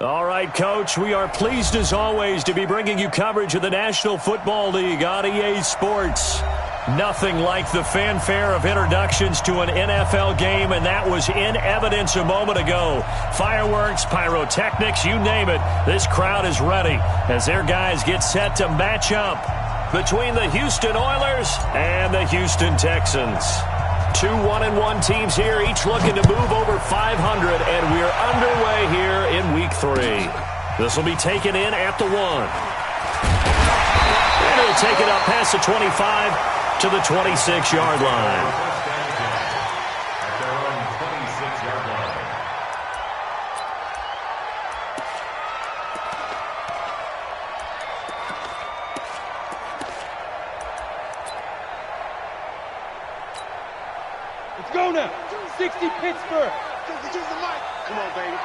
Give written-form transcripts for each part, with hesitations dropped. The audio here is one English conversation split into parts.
All right, Coach, we are pleased as always to be bringing you coverage of the National Football League on EA Sports. Nothing like the fanfare of introductions to an NFL game, and that was in evidence a moment ago. Fireworks, pyrotechnics, you name it. This crowd is ready as their guys get set to match up between the Houston Oilers and the Houston Texans. Two 1-1 teams here, each looking to move over 500, and we're underway here in Week 3. This will be taken in at the 1. And he'll take it up past the 25 to the 26-yard line. Let's go now. 60 Pittsburgh. Come on, baby.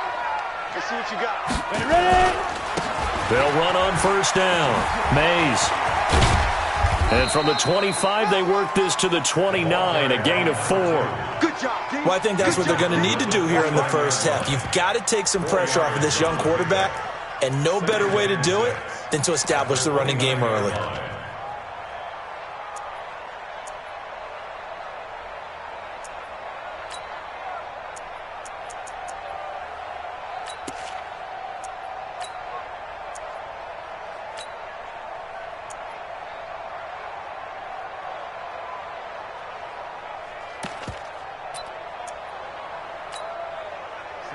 Let's see what you got. Ready? They'll run on first down. Mays. And from the 25, they work this to the 29, a gain of 4. Good job, D. Well, I think that's what they're going to need to do here in the first half. You've got to take some pressure off of this young quarterback, and no better way to do it than to establish the running game early.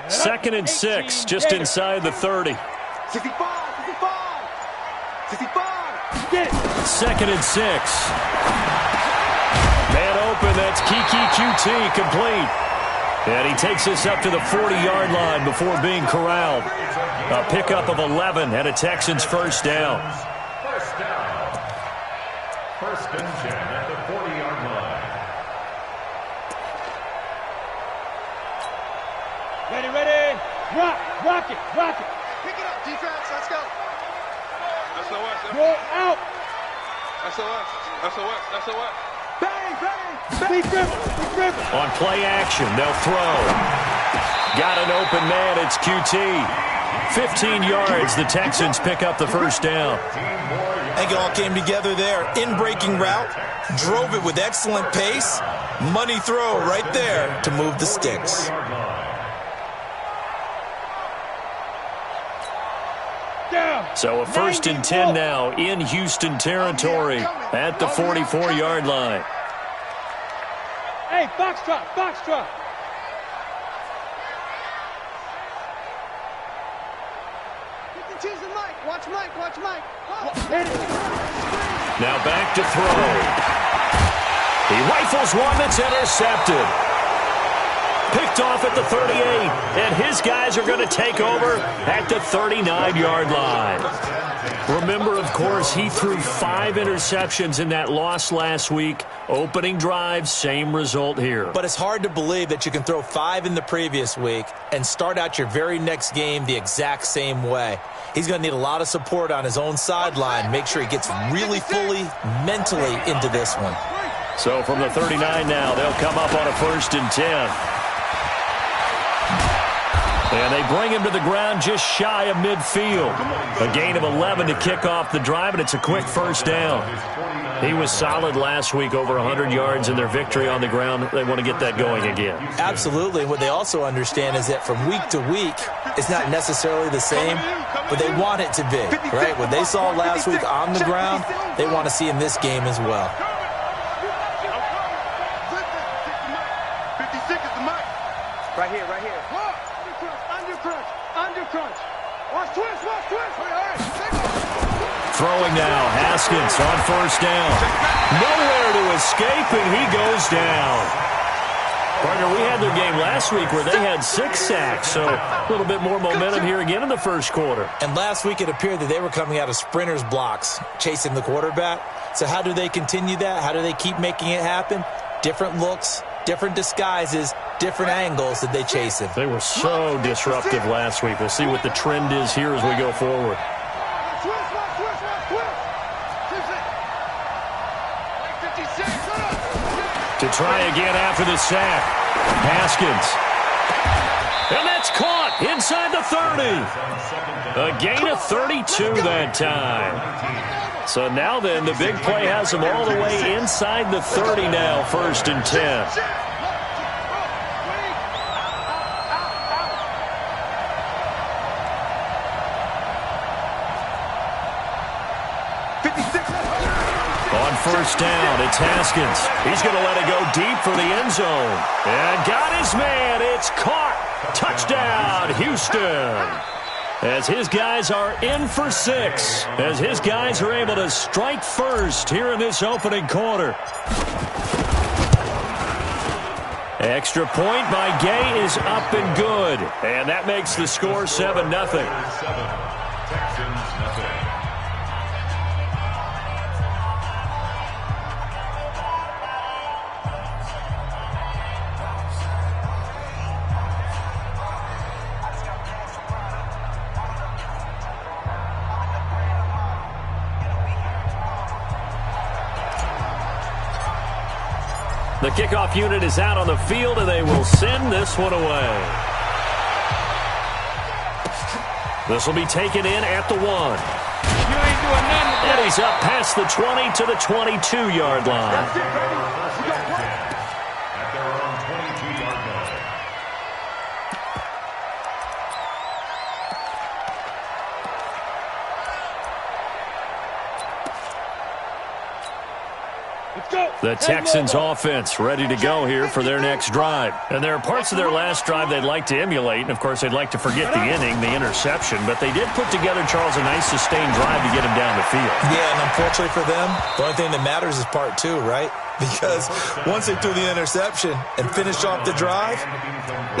Second and 6, just inside the 30. 65. Second and 6. Man open, that's Kiki QT, complete. And he takes us up to the 40-yard line before being corralled. A pickup of 11 and a Texans first down. First and 10 at the 40-yard line. Ready. Rock it. Pick it up, defense. Let's go. SOS. Roll out. SOS. Bang. Big dribble. On play action, they'll throw. Got an open man, it's QT. 15 yards, the Texans pick up the first down. I think it all came together there. In-breaking route, drove it with excellent pace. Money throw right there to move the sticks. So a first and 10 now in Houston territory at the 44-yard line. Hey, box drop. You can choose the mic. Watch Mike. Now back to throw. He rifles one that's intercepted. Picked off at the 38, and his guys are going to take over at the 39-yard line. Remember, of course, he threw 5 interceptions in that loss last week. Opening drive, same result here. But it's hard to believe that you can throw 5 in the previous week and start out your very next game the exact same way. He's going to need a lot of support on his own sideline. Make sure he gets really fully, mentally into this one. So from the 39 now, they'll come up on a first and 10. And they bring him to the ground just shy of midfield. A gain of 11 to kick off the drive, and it's a quick first down. He was solid last week, over 100 yards in their victory on the ground. They want to get that going again. Absolutely. What they also understand is that from week to week, it's not necessarily the same, but they want it to be, right? What they saw last week on the ground, they want to see in this game as well. 56 is the mic. Right here. Under crunch. Watch twist. Throwing now, Haskins on first down. Nowhere to escape, and he goes down. Partner, we had their game last week where they had 6 sacks, so a little bit more momentum here again in the first quarter. And last week it appeared that they were coming out of sprinters blocks, chasing the quarterback. So how do they continue that? How do they keep making it happen? Different looks, different disguises, different angles that they chase him. They were so disruptive last week. We'll see what the trend is here as we go forward. To try again after the sack. Haskins. And that's caught. inside the 30. A gain of 32 that time. So now then, the big play has them all the way inside the 30 now, 1st and 10. On 1st down, it's Haskins. He's going to let it go deep for the end zone. And got his man. It's caught. Touchdown, Houston. As his guys are in for 6. As his guys are able to strike first here in this opening quarter. Extra point by Gay is up and good. And that makes the score 7-0. Texans nothing. The kickoff unit is out on the field, and they will send this one away. This will be taken in at the 1. And he's up past the 20 to the 22-yard line. At their own 22-yard line. The Texans offense ready to go here for their next drive. And there are parts of their last drive they'd like to emulate. And, of course, they'd like to forget the inning, the interception. But they did put together, Charles, a nice sustained drive to get him down the field. Yeah, and unfortunately for them, the only thing that matters is part 2, right? Because once they threw the interception and finished off the drive,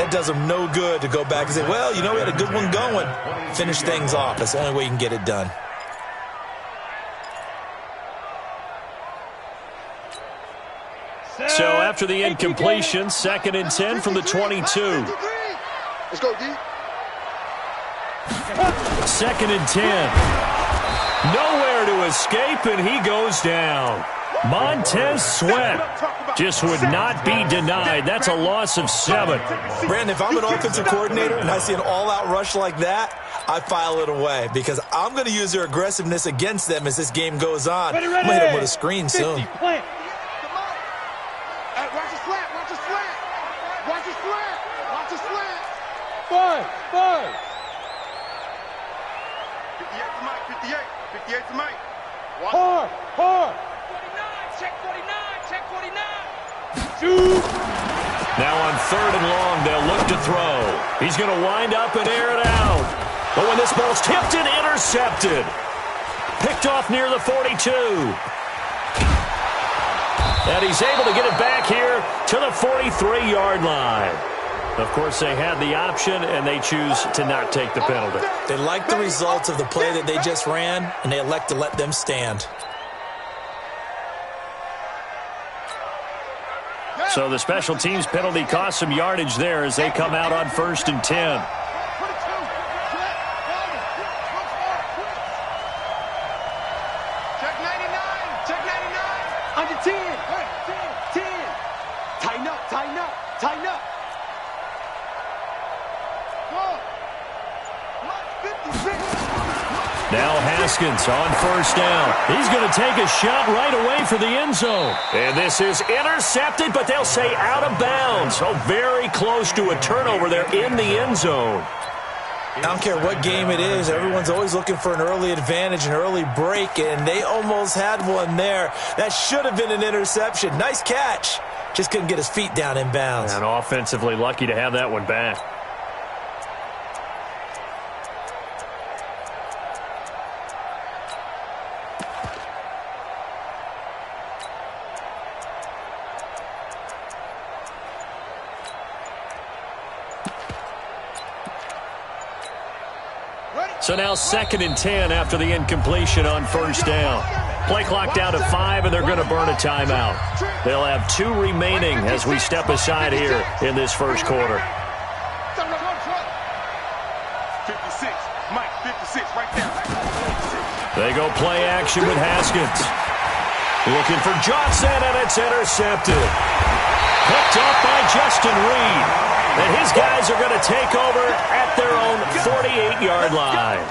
that does them no good to go back and say, well, you know, we had a good one going. Finish things off. That's the only way you can get it done. So after the incompletion, 2nd and 10 from the 22. Let's go, D. 2nd and 10. Nowhere to escape, and he goes down. Montez Sweat just would not be denied. That's a loss of 7. Brandon, if I'm an offensive coordinator and I see an all-out rush like that, I file it away because I'm going to use their aggressiveness against them as this game goes on. I'm going to hit them with a screen soon. Five. 58 to Mike, 58. 58 to Mike. Hard. 49, check 49, check 49. Shoot. Now on 3rd and long, they'll look to throw. He's going to wind up and air it out. But when this ball's tipped and intercepted. Picked off near the 42. And he's able to get it back here to the 43-yard line. Of course, they had the option, and they choose to not take the penalty. They like the results of the play that they just ran, and they elect to let them stand. So the special teams penalty cost some yardage there as they come out on 1st and 10. Check 99. Check 99. Under 10. 10. Tighten up. Now Haskins on 1st down. He's going to take a shot right away for the end zone. And this is intercepted, but they'll say out of bounds. So very close to a turnover there in the end zone. I don't care what game it is. Everyone's always looking for an early advantage, an early break, and they almost had one there. That should have been an interception. Nice catch. Just couldn't get his feet down in bounds. And offensively lucky to have that one back. So now 2nd and 10 after the incompletion on 1st down. Play clock down to 5, and they're going to burn a timeout. They'll have 2 remaining as we step aside here in this first quarter. 56. Mike, 56 right there. They go play action with Haskins. Looking for Johnson, and it's intercepted. Picked up by Justin Reed. And his guys are going to take over at their own 48-yard line.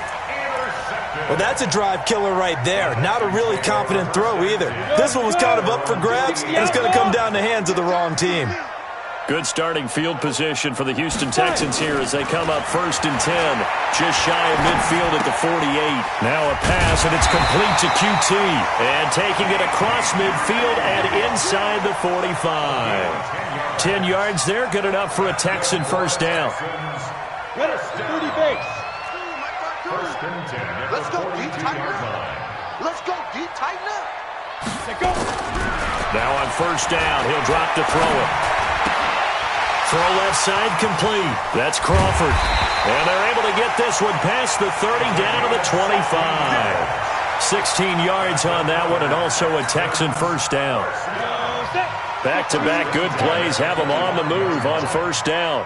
Well, that's a drive killer right there. Not a really confident throw either. This one was kind of up for grabs, and it's going to come down the hands of the wrong team. Good starting field position for the Houston Texans here as they come up 1st and 10. Just shy of midfield at the 48. Now a pass, and it's complete to QT. And taking it across midfield and inside the 45. 10 yards there, good enough for a Texan first down. Ready, 30 base. Let's go deep, tighten up. Let's go deep, tighten up. Let go. Now on first down, he'll drop to throw it. Throw left side complete. That's Crawford. And they're able to get this one past the 30 down to the 25. 16 yards on that one, and also a Texan first down. Back-to-back good plays have them on the move on first down.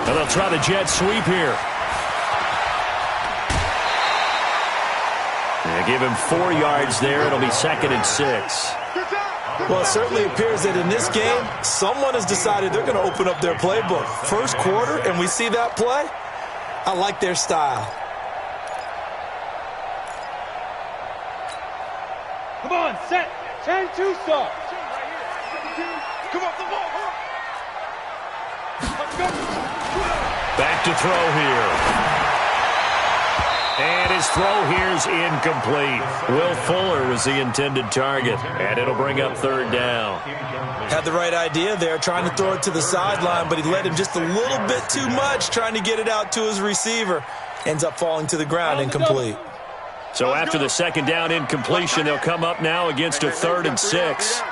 And they'll try the jet sweep here. They give him 4 yards there. It'll be 2nd and 6. Well, it certainly appears that in this game, someone has decided they're going to open up their playbook. First quarter, and we see that play. I like their style. Come on, set. 10-2 start. Come off the ball. Let's go. Back to throw here. And his throw here's incomplete. Will Fuller was the intended target, and it'll bring up 3rd down. Had the right idea there, trying to throw it to the sideline, but he led him just a little bit too much, trying to get it out to his receiver. Ends up falling to the ground incomplete. So after the 2nd down incompletion, they'll come up now against a 3rd and 6.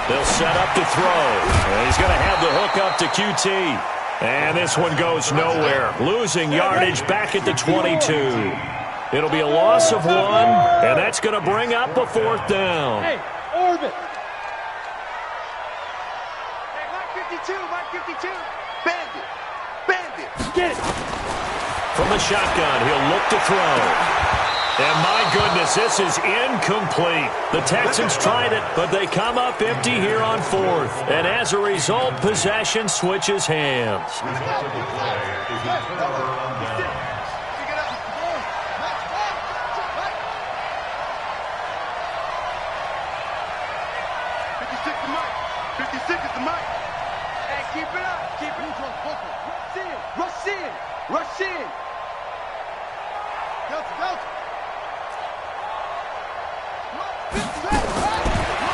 They'll set up to throw. And he's going to have the hook up to QT. And this one goes nowhere. Losing yardage back at the 22. It'll be a loss of 1, and that's going to bring up a 4th down. Hey, orbit. Hey, Mike 52. Bandit. Bandit. Get it. From the shotgun, he'll look to throw. And my goodness, this is incomplete. The Texans tried it, but they come up empty here on 4th. And as a result, possession switches hands. Rush in.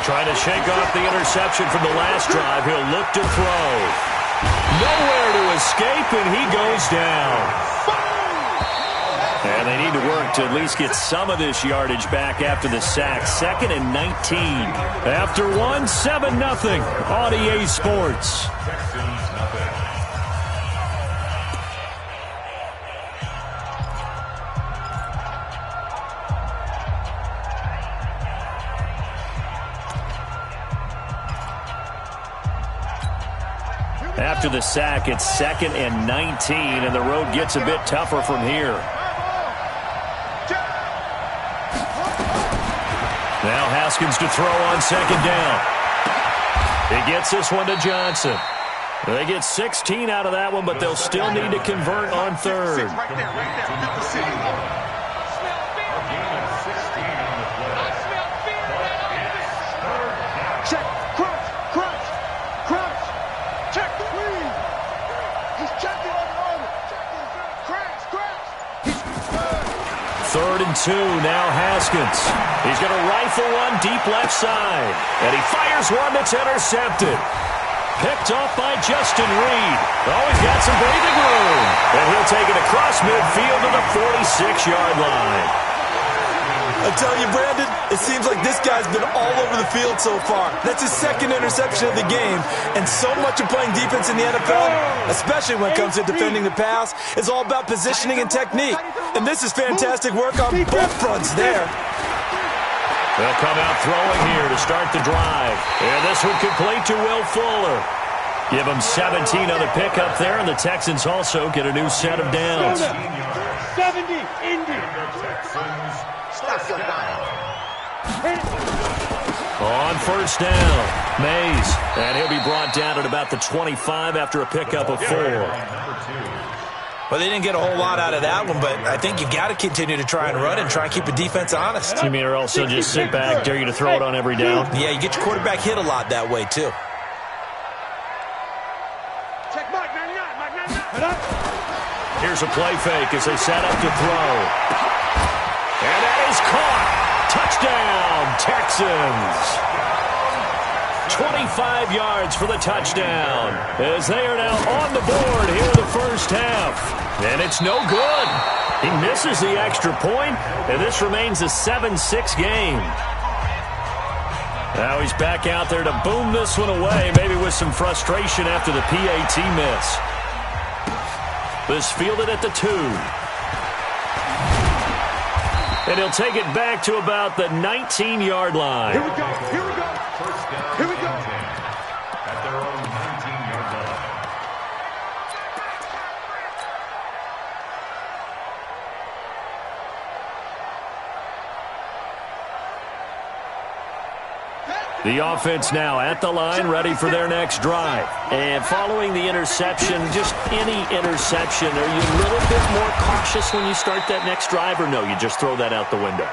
Trying to shake off the interception from the last drive. He'll look to throw. Nowhere to escape, and he goes down. And they need to work to at least get some of this yardage back after the sack. 2nd and 19. After 1, 7-0 on EA Sports. After the sack, it's 2nd and 19, and the road gets a bit tougher from here. Now Haskins to throw on 2nd down. He gets this one to Johnson. They get 16 out of that one, but they'll still need to convert on 3rd. Right there. Check. Crunch. Check. He's checking on it. Crash. 3rd and 2, now Haskins. He's going to rifle one deep left side. And he fires one that's intercepted. Picked off by Justin Reed. Oh, he's got some breathing room. And he'll take it across midfield to the 46-yard line. I tell you, Brandon, it seems like this guy's been all over the field so far. That's his 2nd interception of the game. And so much of playing defense in the NFL, especially when it comes to defending the pass, is all about positioning and technique. And this is fantastic work on both fronts there. They'll come out throwing here to start the drive. And this one complete to Will Fuller. Give them 17 on the pickup there, and the Texans also get a new set of downs. 70, Indy. Stop your line. On first down, Mays. And he'll be brought down at about the 25 after a pickup of 4. Well, they didn't get a whole lot out of that one, but I think you got to continue to try and run and try and keep the defense honest. You mean or else they'll just sit back, dare you to throw it on every down? Yeah, you get your quarterback hit a lot that way, too. Check Mike 99. Here's a play fake as they set up to throw. And that is caught. Touchdown, Texans. 25 yards for the touchdown as they are now on the board here in the first half. And it's no good. He misses the extra point, and this remains a 7-6 game. Now he's back out there to boom this one away, maybe with some frustration after the PAT miss. This fielded at the 2. And he'll take it back to about the 19-yard line. Here we go. Here we go. Here we go. At their own 19-yard line. The offense now at the line, ready for their next drive. And following the interception, just any interception, are you a little bit more cautious when you start that next drive, or no, you just throw that out the window?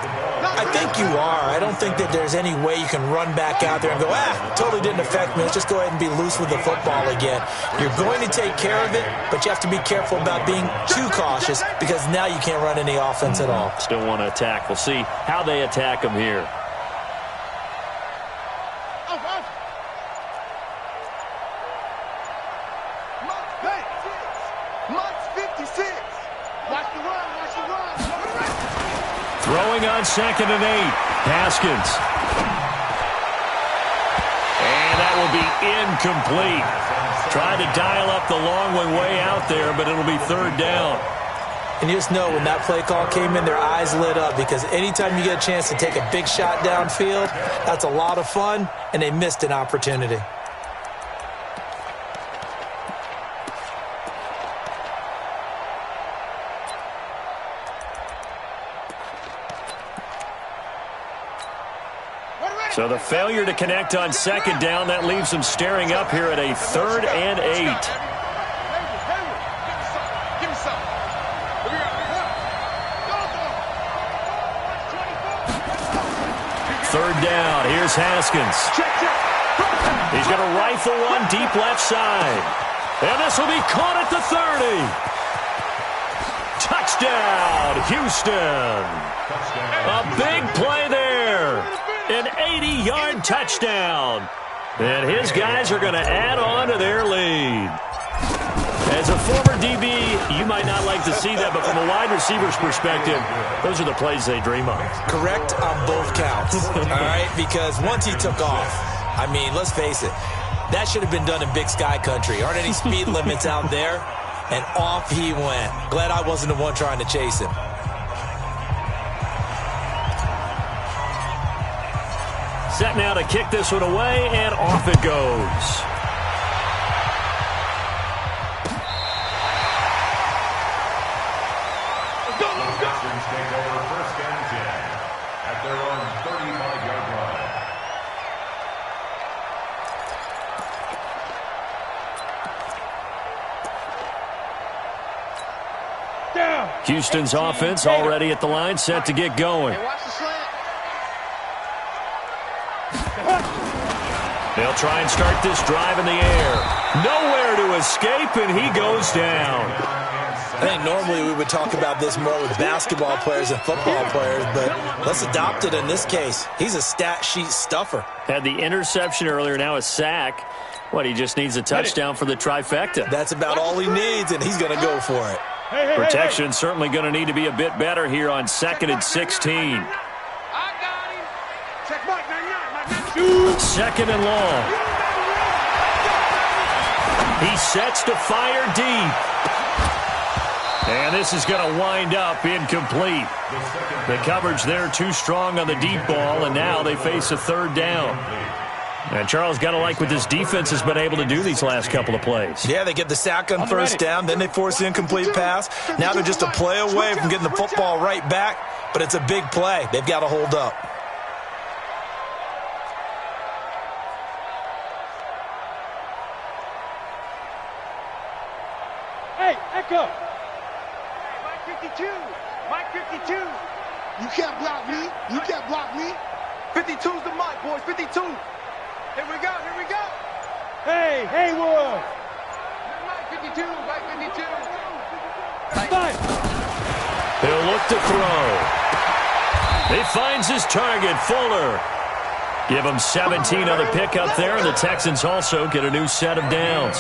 I think you are. I don't think that there's any way you can run back out there and go, totally didn't affect me. Let's just go ahead and be loose with the football again. You're going to take care of it, but you have to be careful about being too cautious because now you can't run any offense at all. Still want to attack. We'll see how they attack them here. Throwing on 2nd and 8. Haskins. And that will be incomplete. Tried to dial up the long one way out there, but it'll be 3rd down. And you just know when that play call came in, their eyes lit up because anytime you get a chance to take a big shot downfield, that's a lot of fun, and they missed an opportunity. So the failure to connect on 2nd down, that leaves them staring up here at a 3rd and 8. Third down, here's Haskins. He's going to rifle one deep left side. And this will be caught at the 30. Touchdown, Houston. A big play there. An 80-yard touchdown. And his guys are going to add on to their lead. As a former DB, you might not like to see that, but from a wide receiver's perspective, those are the plays they dream of. Correct on both counts, all right? Because once he took off, I mean, let's face it, that should have been done in Big Sky Country. Aren't any speed limits out there? And off he went. Glad I wasn't the one trying to chase him. Set now to kick this one away, and off it goes. Texans take over 1st and 10 at their own 35-yard line. Down. Houston's offense already at the line, set to get going. They'll try and start this drive in the air. Nowhere to escape, and he goes down. I think normally we would talk about this more with basketball players and football players, but let's adopt it in this case. He's a stat sheet stuffer. Had the interception earlier, now a sack. What, he just needs a touchdown for the trifecta. That's about all he needs, and he's going to go for it. Protection certainly going to need to be a bit better here on 2nd and 16. 2nd and long. He sets to fire deep. And this is going to wind up incomplete. The coverage there too strong on the deep ball, and now they face a 3rd down. And Charles, got to like what this defense has been able to do these last couple of plays. Yeah, they get the sack on first down, then they force the incomplete pass. Now they're just a play away from getting the football right back, but it's a big play. They've got to hold up. Hey, Echo. Hey, Mike 52. Mike 52. You can't block me. You can't block me. 52's the mic, boys. 52. Here we go. Here we go. Hey, Haywood. Mike 52. Mike 52. Five. He'll look to throw. He finds his target, Fuller. Give him 17 on the pickup there, and the Texans also get a new set of downs.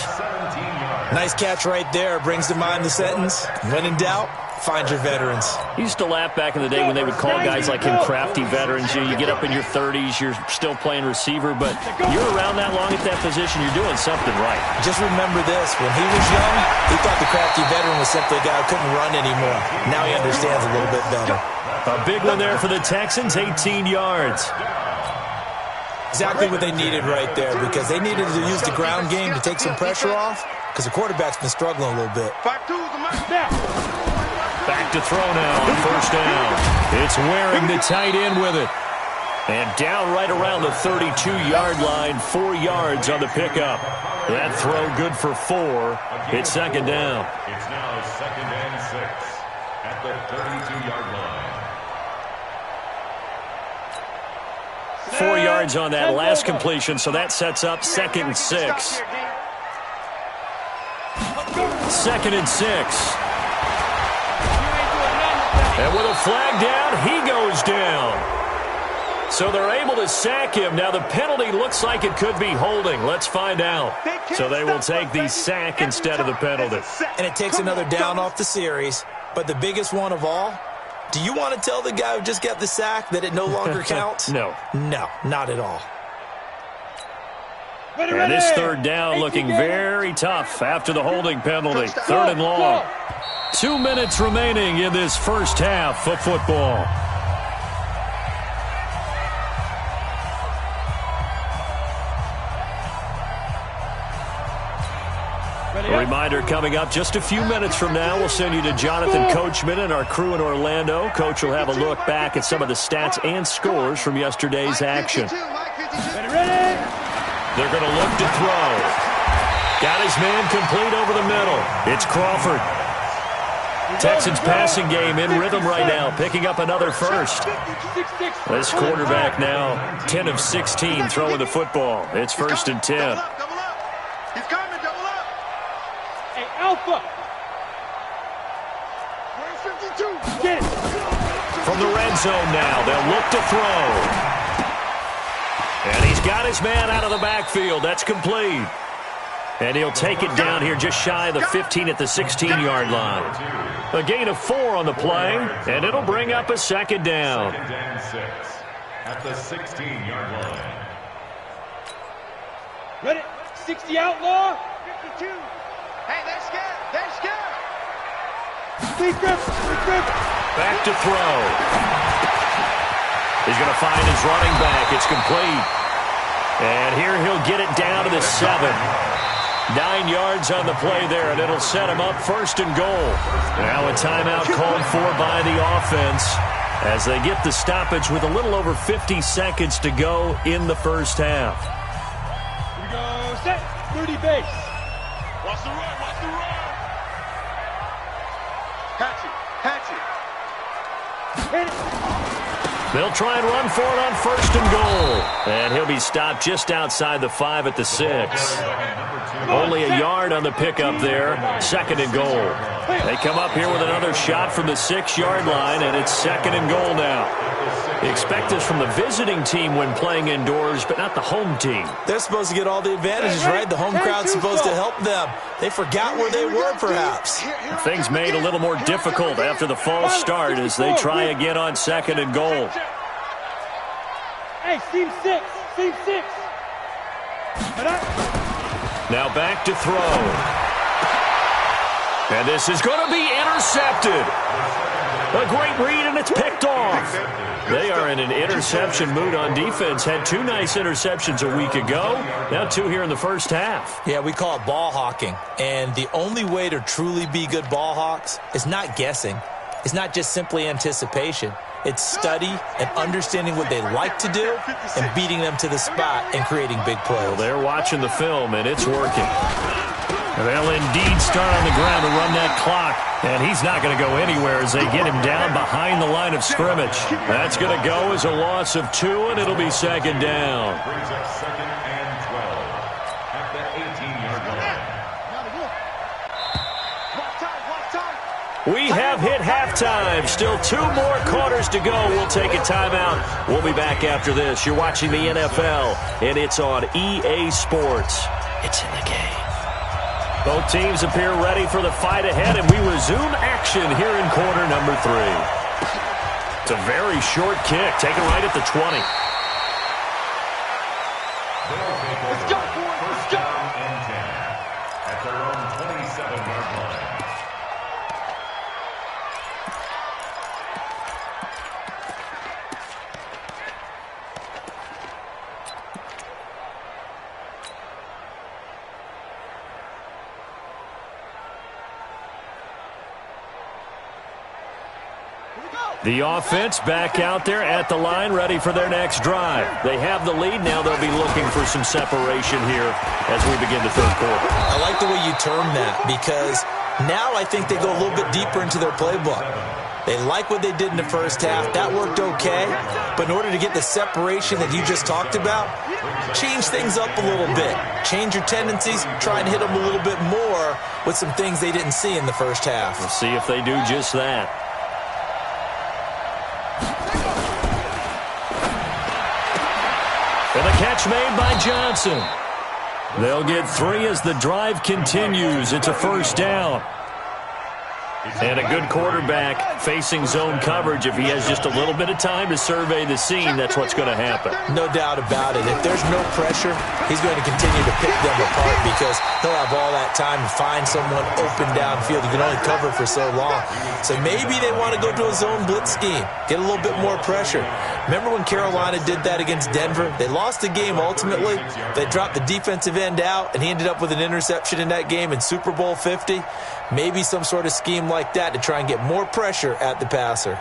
Nice catch right there. Brings to mind the sentence, when in doubt, find your veterans. He used to laugh back in the day when they would call guys like him crafty veterans. You get up in your 30s, you're still playing receiver, but you're around that long at that position, you're doing something right. Just remember this. When he was young, he thought the crafty veteran was simply a guy who couldn't run anymore. Now he understands a little bit better. A big one there for the Texans, 18 yards. Exactly what they needed right there, because they needed to use the ground game to take some pressure off, because the quarterback's been struggling a little bit. 52's the mic. Back to throw now on first down. It's Waring, the tight end, with it. And down right around the 32-yard line, 4 yards on the pickup. That throw good for 4. It's second down. It's now 2nd and 6 at the 32-yard line. 4 yards on that last completion, so that sets up 2nd and 6. 2nd and 6. And with a flag down, he goes down. So they're able to sack him. Now the penalty looks like it could be holding. Let's find out. So they will take the sack instead of the penalty. And it takes another down off the series. But the biggest one of all, do you want to tell the guy who just got the sack that it no longer counts? No. No, not at all. And this third down looking very tough after the holding penalty. 3rd and long. 2 minutes remaining in this first half of football. A reminder coming up just a few minutes from now. We'll send you to Jonathan Coachman and our crew in Orlando. Coach will have a look back at some of the stats and scores from yesterday's action. They're going to look to throw. Got his man complete over the middle. It's Crawford. Texans passing game in rhythm right now, picking up another first. This quarterback now 10 of 16 throwing the football. It's 1st and 10. Double up. He's coming. Double up. Hey, Alpha. Where's 52? Get it. From the red zone now, they'll look to throw. And he's got his man out of the backfield. That's complete. And he'll take it down here just shy of the 15 at the 16-yard line. A gain of 4 on the play, and it'll bring up a second down. 2nd and 6 at the 16-yard line. Ready? 60 outlaw. 52. Hey, they're scared. They're scared. Big grip. Back to throw. He's going to find his running back. It's complete. And here he'll get it down to the 7. 9 yards on the play there, and it'll set him up 1st and goal. Now a timeout called for by the offense as they get the stoppage with a little over 50 seconds to go in the first half. Here we go. Set. 30 base. Watch the run. Watch the run. Patch it. Hit it. They'll try and run for it on 1st and goal. And he'll be stopped just outside the 5 at the 6. Only a yard on the pickup there. 2nd and goal. They come up here with another shot from the 6-yard line, and it's 2nd and goal now. You expect this from the visiting team when playing indoors, but not the home team. They're supposed to get all the advantages, right? The home crowd's supposed to help them. They forgot where they were, perhaps. Things made a little more difficult after the false start as they try again on 2nd and goal. Hey, seam 6. Seam 6. Now back to throw. And this is going to be intercepted. A great read, and it's picked off. They are in an interception mood on defense. Had 2 nice interceptions a week ago. Now 2 here in the first half. Yeah, we call it ball hawking. And the only way to truly be good ball hawks is not guessing. It's not just simply anticipation. It's study and understanding what they like to do and beating them to the spot and creating big plays. Well, they're watching the film, and it's working. They'll indeed start on the ground to run that clock. And he's not going to go anywhere as they get him down behind the line of scrimmage. That's going to go as a loss of 2, and it'll be second down. Brings up 2nd and 12 at the 18-yard line. We have hit halftime. Still 2 more quarters to go. We'll take a timeout. We'll be back after this. You're watching the NFL, and it's on EA Sports. It's in the game. Both teams appear ready for the fight ahead, and we resume action here in quarter number 3. It's a very short kick, taken right at the 20. Let's go, boys. Let's go. 1st down and 10 at their own 27-yard line. The offense back out there at the line, ready for their next drive. They have the lead. Now they'll be looking for some separation here as we begin the 3rd quarter. I like the way you term that because now I think they go a little bit deeper into their playbook. They like what they did in the first half. That worked okay. But in order to get the separation that you just talked about, change things up a little bit. Change your tendencies. Try and hit them a little bit more with some things they didn't see in the first half. We'll see if they do just that. And the catch made by Johnson. They'll get 3 as the drive continues. It's a 1st down. And a good quarterback facing zone coverage. If he has just a little bit of time to survey the scene, that's what's going to happen. No doubt about it. If there's no pressure, he's going to continue to pick them apart because he'll have all that time to find someone open downfield. He can only cover for so long. So maybe they want to go to a zone blitz scheme, get a little bit more pressure. Remember when Carolina did that against Denver? They lost the game ultimately. They dropped the defensive end out, and he ended up with an interception in that game in Super Bowl 50. Maybe some sort of scheme like that to try and get more pressure at the passer.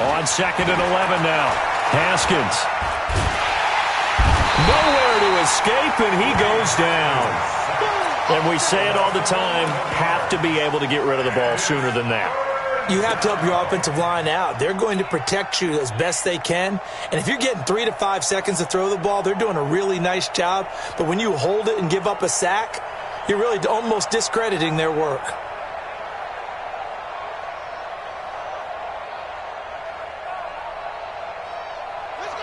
On 2nd and 11 now. Haskins. Nowhere to escape, and he goes down. And we say it all the time, have to be able to get rid of the ball sooner than that. You have to help your offensive line out. They're going to protect you as best they can. And if you're getting 3 to 5 seconds to throw the ball, they're doing a really nice job. But when you hold it and give up a sack, you're really almost discrediting their work.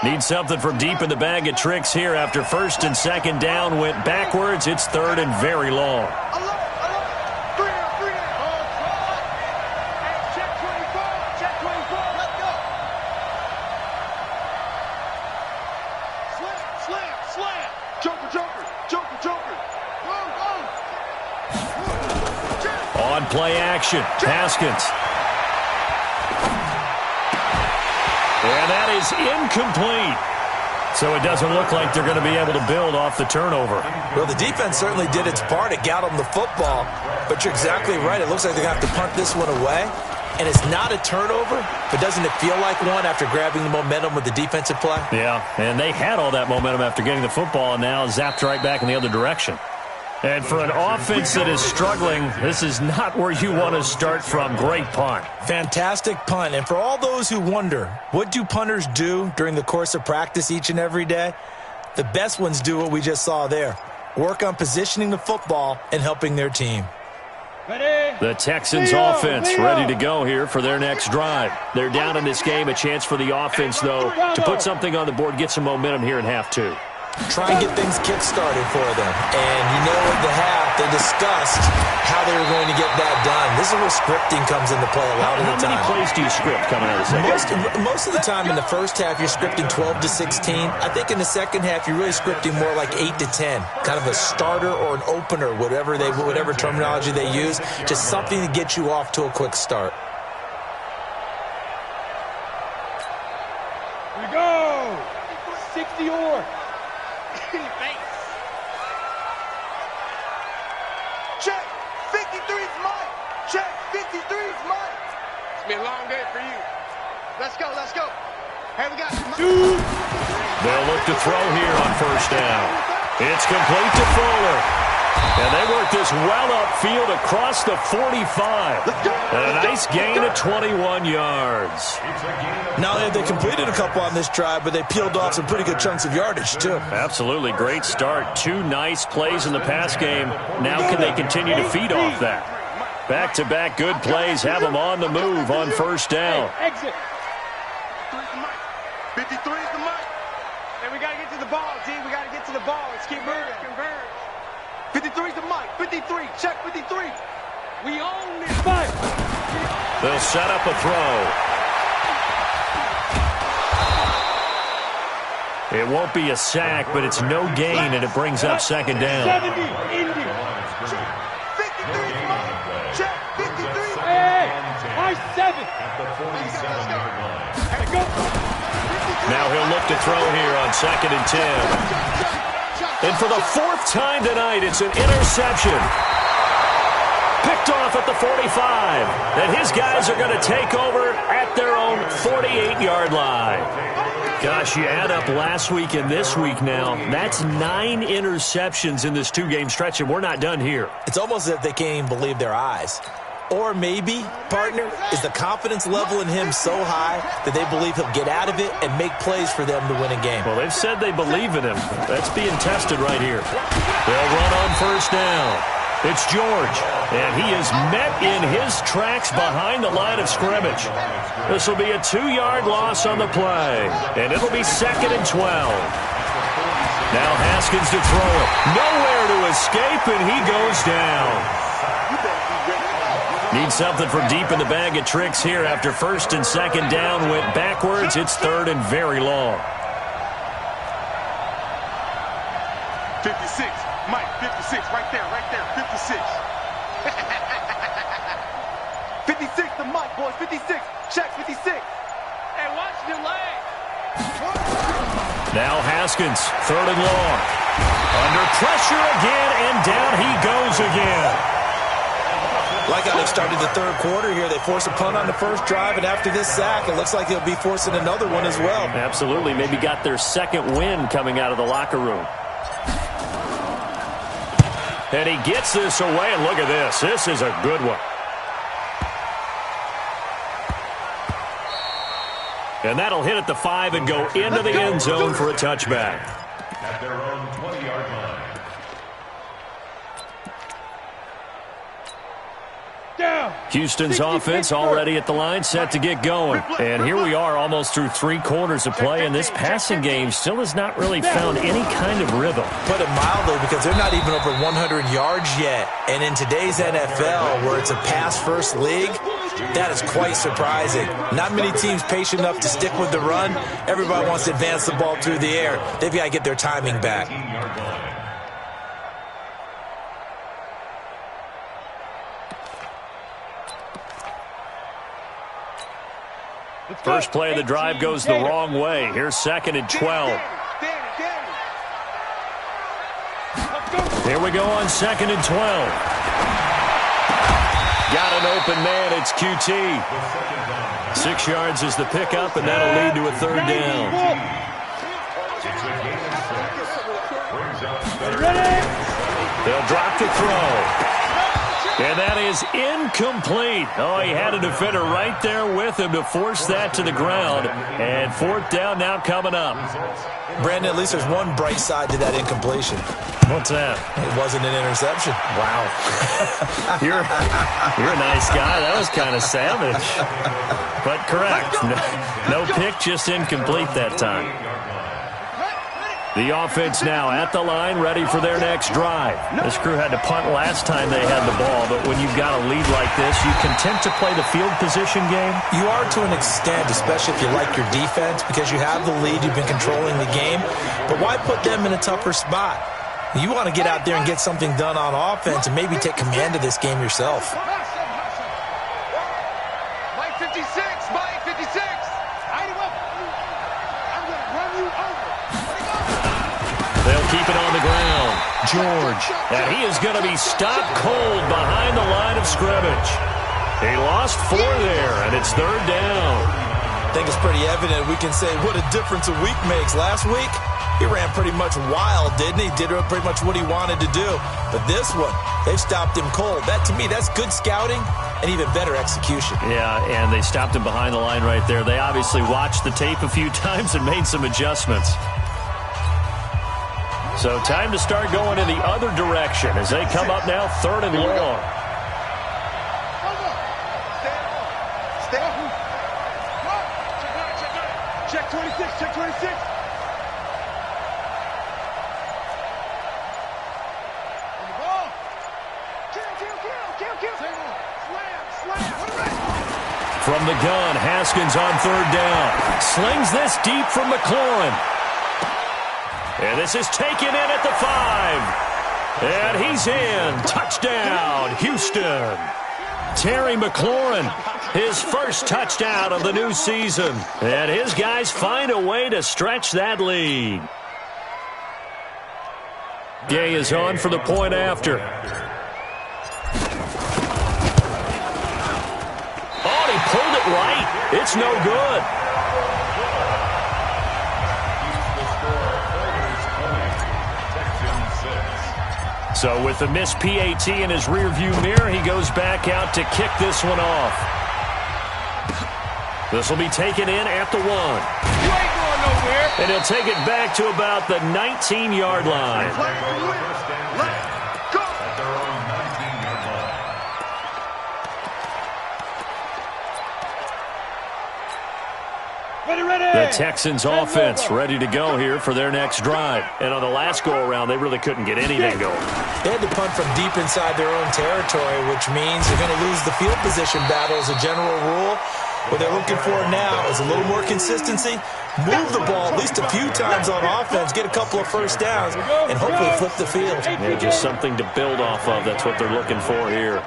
Need something from deep in the bag of tricks here after 1st and 2nd down went backwards. It's 3rd and very long. On play action, Haskins. And that is incomplete. So it doesn't look like they're going to be able to build off the turnover. Well, the defense certainly did its part. It got them the football. But you're exactly right. It looks like they're going to have to punt this one away. And it's not a turnover, but doesn't it feel like one after grabbing the momentum with the defensive play? Yeah, and they had all that momentum after getting the football and now zapped right back in the other direction. And for an offense that is struggling, this is not where you want to start from. Great punt. Fantastic punt. And for all those who wonder, what do punters do during the course of practice each and every day? The best ones do what we just saw there. Work on positioning the football and helping their team. The Texans offense ready to go here for their next drive. They're down in this game. A chance for the offense, though, to put something on the board, get some momentum here in half 2. try and get things kick-started for them. And you know at the half, they discussed how they were going to get that done. This is where scripting comes into play a lot of the time. How many plays do you script coming out of the second? Most of the time in the first half, you're scripting 12 to 16. I think in the second half, you're really scripting more like 8 to 10. Kind of a starter or an opener, whatever terminology they use. Just something to get you off to a quick start. Here we go. 60 or. Check. 53's mine. Check. 53's mine. It's been a long day for you. Let's go. Let's go. Hey, we got Two. They'll look to throw here on first down. It's complete to Fuller. And they work this well upfield across the 45. And a nice gain of 21 yards. Not only have they completed a couple on this drive, but they peeled off some pretty good chunks of yardage, too. Absolutely. Great start. 2 nice plays in the pass game. Now can they continue to feed off that? Back-to-back good plays have them on the move on first down. Exit. 53's the mic. And we got to get to the ball, G. We got to get to the ball. Let's keep moving. Converge. 53's the mic. 53. Check 53. We own this. Five. They'll set up a throw. It won't be a sack, but it's no gain, and it brings up second down. 70. Indy. 53's mine. Check 53. Hey. High 7. At the 47-yard line. Let's go. Now he'll look to throw here on 2nd and 10. And for the 4th time tonight, it's an interception. Picked off at the 45. And his guys are going to take over at their own 48-yard line. Gosh, you add up last week and this week now. That's 9 interceptions in this 2-game stretch, and we're not done here. It's almost as if they can't even believe their eyes. Or maybe, partner, is the confidence level in him so high that they believe he'll get out of it and make plays for them to win a game. Well, they've said they believe in him. That's being tested right here. They'll run on first down. It's George, and he is met in his tracks behind the line of scrimmage. This will be a 2-yard loss on the play, and it'll be 2nd and 12. Now Haskins to throw it. Nowhere to escape, and he goes down. Need something from deep in the bag of tricks here after 1st and 2nd down went backwards. It's 3rd and very long. 56. Mike, 56. Right there. 56. 56 the mic, boys. 56. Check 56. Hey, watch the leg. Now Haskins, 3rd and long. Under pressure again, and down he goes again. Like how they've started the 3rd quarter here. They force a punt on the first drive, and after this sack, it looks like they'll be forcing another one as well. Absolutely. Maybe got their 2nd win coming out of the locker room. And he gets this away, and look at this. This is a good one. And that'll hit at the 5 and go into the end zone for a touchback. At their own 20-yard line. Houston's offense already at the line, set to get going. And here we are almost through 3 quarters of play, and this passing game still has not really found any kind of rhythm. Put it mildly, because they're not even over 100 yards yet. And in today's NFL, where it's a pass-first league, that is quite surprising. Not many teams patient enough to stick with the run. Everybody wants to advance the ball through the air. They've got to get their timing back. First play of the drive goes the wrong way. Here's 2nd and 12. Here we go on 2nd and 12. Got an open man. It's QT. 6 yards is the pickup, and that'll lead to a 3rd down. They'll drop to throw. And that is incomplete. Oh, he had a defender right there with him to force that to the ground. And 4th down now coming up. Brandon, at least there's one bright side to that incompletion. What's that? It wasn't an interception. Wow. You're a nice guy. That was kind of savage. But correct. No pick, just incomplete that time. The offense now at the line, ready for their next drive. This crew had to punt last time they had the ball, but when you've got a lead like this, you content to play the field position game? You are to an extent, especially if you like your defense, because you have the lead, you've been controlling the game. But why put them in a tougher spot? You want to get out there and get something done on offense and maybe take command of this game yourself. Mike 56, Mike 56. I'm going to run you over. They'll keep it on the ground. George. And he is going to be stopped cold behind the line of scrimmage. He lost 4 there, and it's 3rd down. I think it's pretty evident. We can say what a difference a week makes. Last week, he ran pretty much wild, didn't he? Did pretty much what he wanted to do. But this one, they've stopped him cold. That, to me, that's good scouting and even better execution. Yeah, and they stopped him behind the line right there. They obviously watched the tape a few times and made some adjustments. So time to start going in the other direction as they come up now 3rd and long. Check 26, check 26. From the gun, Haskins on 3rd down. Slings this deep from McLaurin. And this is taken in at the 5. And he's in. Touchdown, Houston. Terry McLaurin, his first touchdown of the new season. And his guys find a way to stretch that lead. Gay is on for the point after. Oh, he pulled it right. It's no good. So with the missed PAT in his rearview mirror, he goes back out to kick this one off. This will be taken in at the 1. You ain't going nowhere. And he'll take it back to about the 19-yard line. Let's go. At their own 19-yard line. The Texans offense ready to go here for their next drive. And on the last go-around, they really couldn't get anything going. They had to punt from deep inside their own territory, which means they're going to lose the field position battle as a general rule. What they're looking for now is a little more consistency, move the ball at least a few times on offense, get a couple of first downs, and hopefully flip the field. Yeah, just something to build off of. That's what they're looking for here.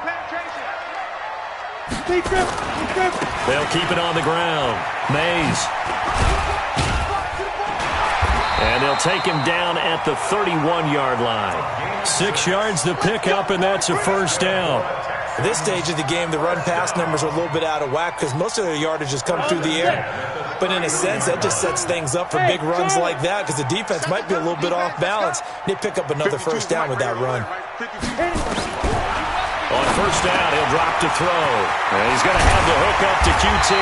They'll keep it on the ground. Mays. And they'll take him down at the 31-yard line. 6 yards to pick up, and that's a first down. At this stage of the game, the run-pass numbers are a little bit out of whack because most of their yardage has come through the air. But in a sense, that just sets things up for big runs like that because the defense might be a little bit off balance. They pick up another first down with that run. On first down, he'll drop to throw. And he's going to have the hook up to QT.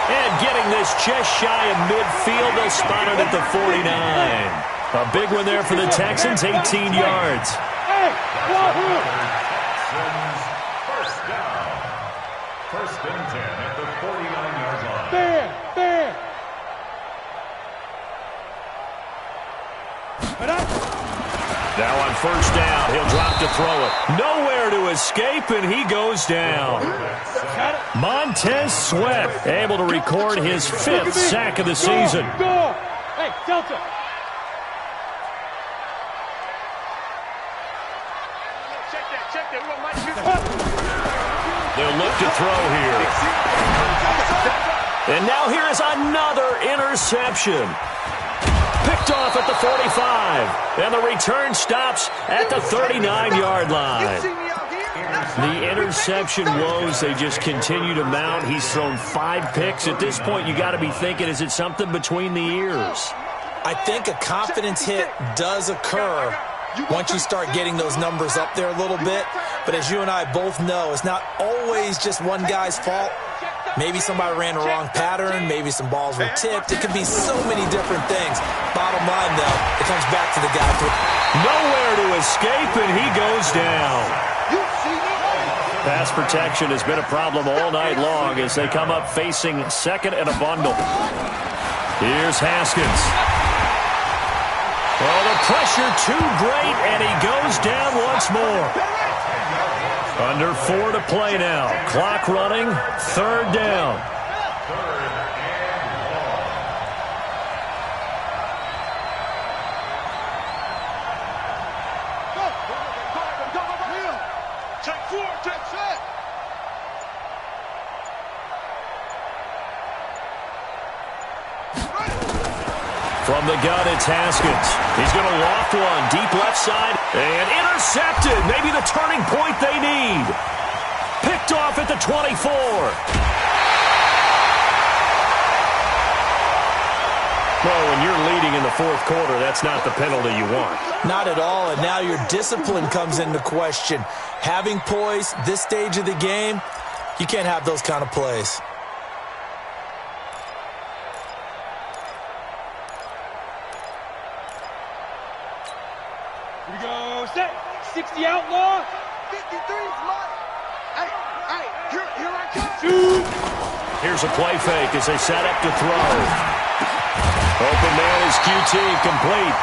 And getting this just shy of midfield, they'll spot it at the 49. A big one there for the Texans, 18 yards. First down. 1st and 10 at the 49-yard line. There. Now on first down, he'll drop to throw it. Nowhere to escape, and he goes down. Montez Sweat able to record his 5th sack of the season. Hey, Delta. Check that. We want Mike 50. They'll look to throw here. And now here is another interception. Picked off at the 45. And the return stops at the 39-yard line. The interception woes, they just continue to mount. He's thrown 5 picks. At this point, you got to be thinking, is it something between the ears? I think a confidence hit does occur once you start getting those numbers up there a little bit. But as you and I both know, it's not always just one guy's fault. Maybe somebody ran a wrong pattern. Maybe some balls were tipped. It could be so many different things. Bottom line, though, it comes back to the guy. Nowhere to escape, and he goes down. Pass protection has been a problem all night long as they come up facing second and a bundle. Here's Haskins. Pressure too great, and he goes down once more. Under 4 to play now. Clock running, 3rd down. From the gun, it's Haskins. He's going to loft one deep left side and intercepted. Maybe the turning point they need. Picked off at the 24. Well, when you're leading in the 4th quarter, that's not the penalty you want. Not at all, and now your discipline comes into question. Having poise this stage of the game, you can't have those kind of plays. Here we go, set. 60 outlaw. 53's mine. Hey, here I come. Shoot. Here's a play fake as they set up to throw. Open man is QT, complete.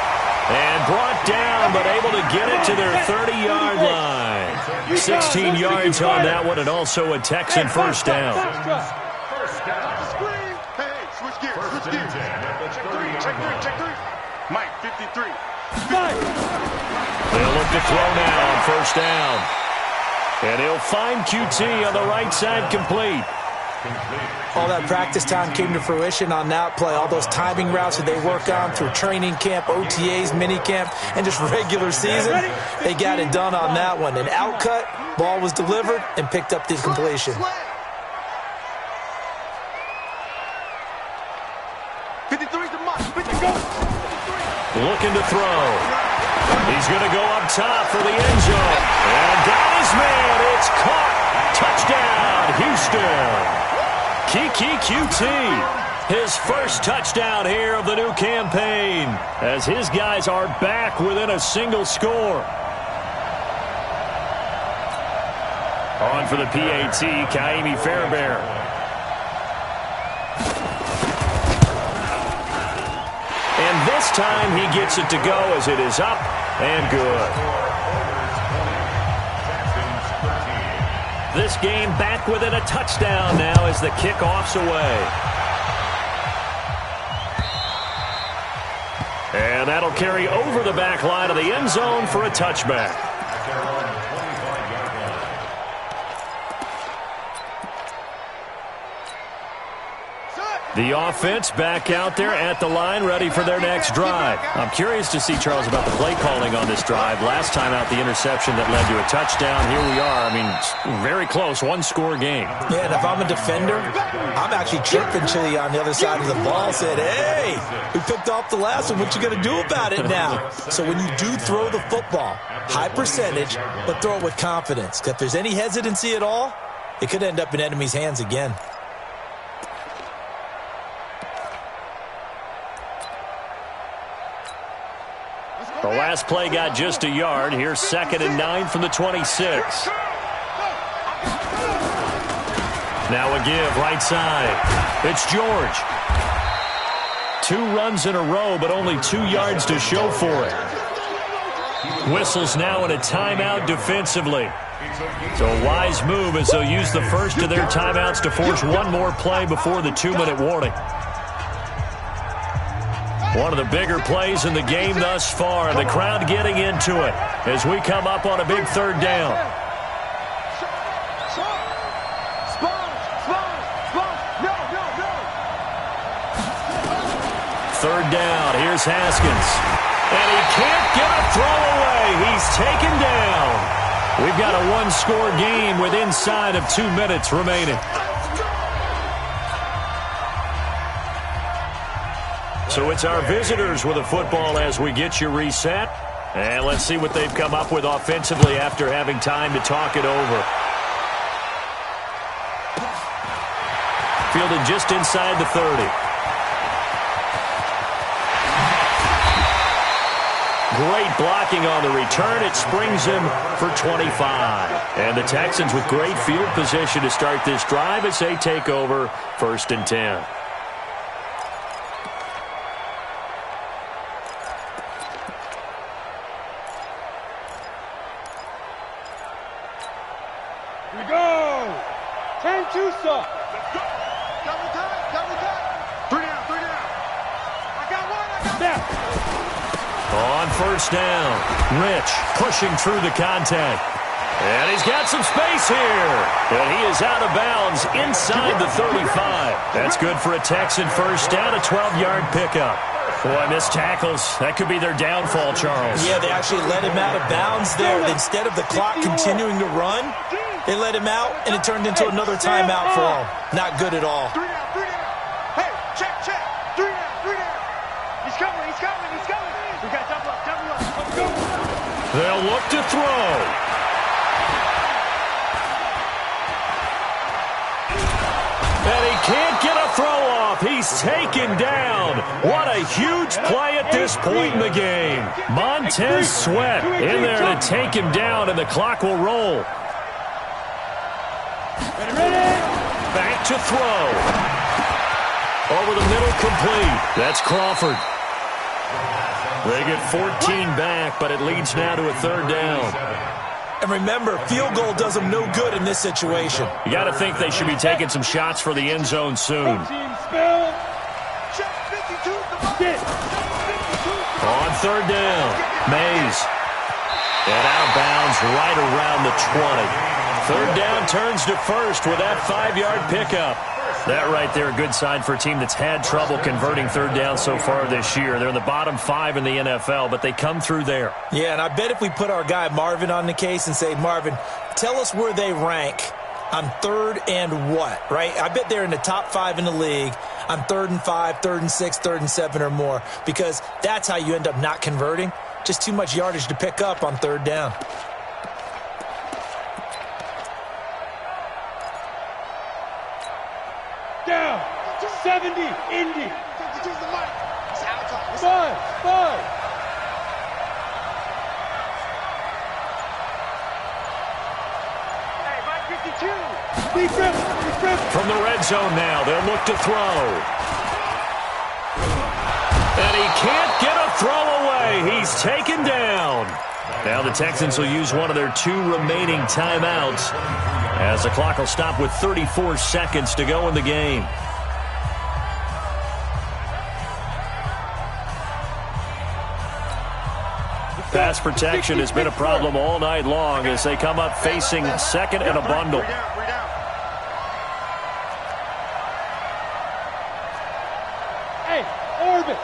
And brought down, but able to get it to their 30-yard line. 16 yards on that one, and also a Texan first down. Hey, switch gears. Check three. Mike, 53. They'll look to throw now on first down. And he'll find QT on the right side, complete. All that practice time came to fruition on that play. All those timing routes that they work on through training camp, OTAs, mini camp, and just regular season, they got it done on that one. An outcut, ball was delivered, and picked up the completion. 53's the mark. 53. Looking to throw. He's going to go up top for the end zone. And got his man. It's caught. Touchdown, Houston. Kiki QT, his first touchdown here of the new campaign, as his guys are back within a single score. On for the PAT, Kaimi Fairbairn. And this time he gets it to go as it is up and good. This game back within a touchdown now as the kickoff's away. And that'll carry over the back line of the end zone for a touchback. The offense back out there at the line, ready for their next drive. I'm curious to see, Charles, about the play calling on this drive. Last time out, the interception that led to a touchdown. Here we are. I mean, very close, one-score game. Yeah, and if I'm a defender, I'm actually chirping Chili on the other side of the ball, said, hey, we picked off the last one. What you going to do about it now? So when you do throw the football, high percentage, but throw it with confidence. If there's any hesitancy at all, it could end up in enemy's hands again. The last play got just a yard. Here's 2nd and 9 from the 26. Now a give, right side. It's George. 2 runs in a row, but only 2 yards to show for it. Whistles now in a timeout defensively. So a wise move as they'll use the first of their timeouts to force one more play before the 2-minute warning. One of the bigger plays in the game thus far, and the crowd getting into it as we come up on a big 3rd down. Third down, here's Haskins. And he can't get a throw away. He's taken down. We've got a one-score game with inside of 2 minutes remaining. So it's our visitors with a football as we get you reset. And let's see what they've come up with offensively after having time to talk it over. Fielded just inside the 30. Great blocking on the return. It springs him for 25. And the Texans with great field position to start this drive as they take over 1st and 10. Here we go. 10-2 stop. Double time, double time. 3 down, 3 down. I got one, I got Snap. On first down, Rich pushing through the contact. And he's got some space here. And he is out of bounds inside the 35. That's good for a Texan first down, a 12-yard pickup. Boy, missed tackles. That could be their downfall, Charles. Yeah, they actually let him out of bounds there. Instead of the clock continuing to run, they let him out, and it turned into another timeout for him. Not good at all. 3 down, 3 down. Hey, check, check. 3 down, 3 down. He's coming, he's coming, he's coming. We got double up, double up. Let's go. They'll look to throw. And he can't get a throw off. He's taken down. What a huge play at this point in the game. Montez Sweat in there to take him down, and the clock will roll. Ready? Back to throw. Over the middle, complete. That's Crawford. They get 14 back, but it leads now to a third down. And remember, field goal does them no good in this situation. You got to think they should be taking some shots for the end zone soon. Team spill. Check 52 the ball. Get. On third down, Mays. And out of bounds right around the 20. Third down turns to first with that 5-yard pickup. That right there, a good sign for a team that's had trouble converting third down so far this year. They're in the bottom 5 in the NFL, but they come through there. Yeah, and I bet if we put our guy Marvin on the case and say, Marvin, tell us where they rank on third and what, right? I bet they're in the top 5 in the league on 3rd and 5, 3rd and 6, 3rd and 7 or more, because that's how you end up not converting. Just too much yardage to pick up on third down. Down. 70. Indy. 52's the mic. It's out time. 5. Hey, Mike 52. Deep rip. From the red zone now, they'll look to throw. And he can't get a throw away. He's taken down. Now the Texans will use one of their 2 remaining timeouts, as the clock will stop with 34 seconds to go in the game. Pass protection has been a problem all night long as they come up facing second and a bundle. Hey, orbit.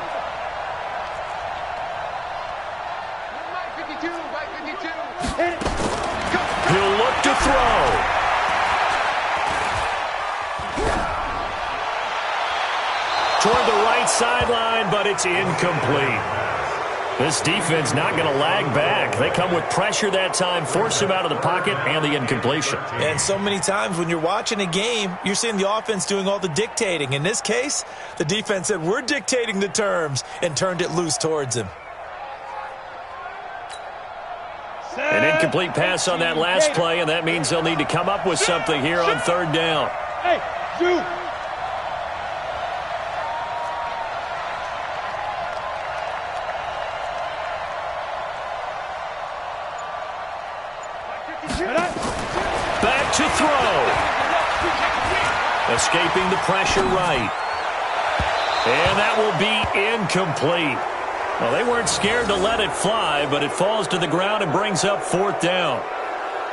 Mike 52, Mike 52. Hit it. He'll look to throw. Toward the right sideline, but it's incomplete. This defense not going to lag back. They come with pressure that time, force him out of the pocket, and the incompletion. And so many times when you're watching a game, you're seeing the offense doing all the dictating. In this case, the defense said, we're dictating the terms, and turned it loose towards him. An incomplete pass on that last play, and that means they'll need to come up with something here on third down. Hey, shoot. Back to throw. Escaping the pressure right. And that will be incomplete. Well, they weren't scared to let it fly, but it falls to the ground and brings up fourth down.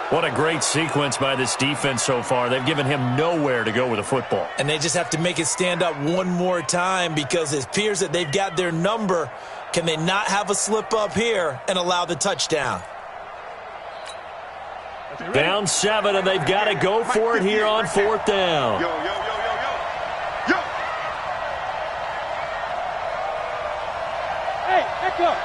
What a great sequence by this defense so far. They've given him nowhere to go with the football. And they just have to make it stand up one more time because it appears that they've got their number. Can they not have a slip up here and allow the touchdown? Down 7, and they've got to go for it here on fourth down. Yo, yo, yo, yo, yo. Yo. Hey, back up.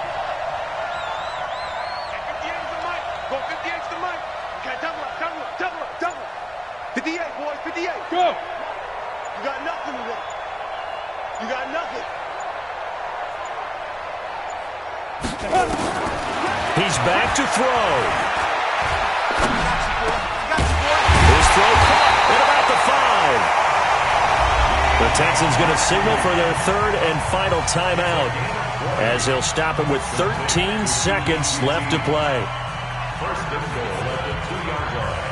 58's the mic. Go 58's the mic. Okay, double up, double up, double up, double up. 58, boys, 58. Go. You got nothing today. You got nothing. He's back to throw. His throw caught at about the 5. The Texans going to signal for their third and final timeout as they'll stop it with 13 seconds left to play. First and goal at the 2-yard line.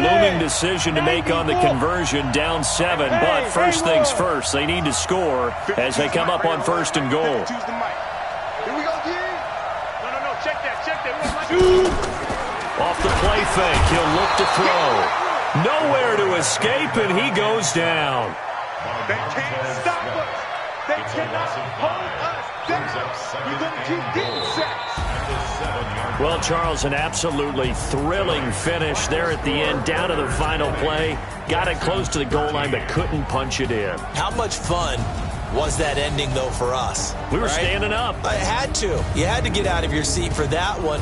looming decision to make on the conversion, down 7. But first things first, they need to score as they come up on 1st and goal. Here we go, D. No, check that. Off the play fake, he'll look to throw. Nowhere to escape, and he goes down. They can't stop us. They cannot hold us down. We're going to keep getting sacks. Well, Charles, an absolutely thrilling finish there at the end, down to the final play. Got it close to the goal line, but couldn't punch it in. How much fun was that ending, though, for us? We were standing up. I had to. You had to get out of your seat for that one.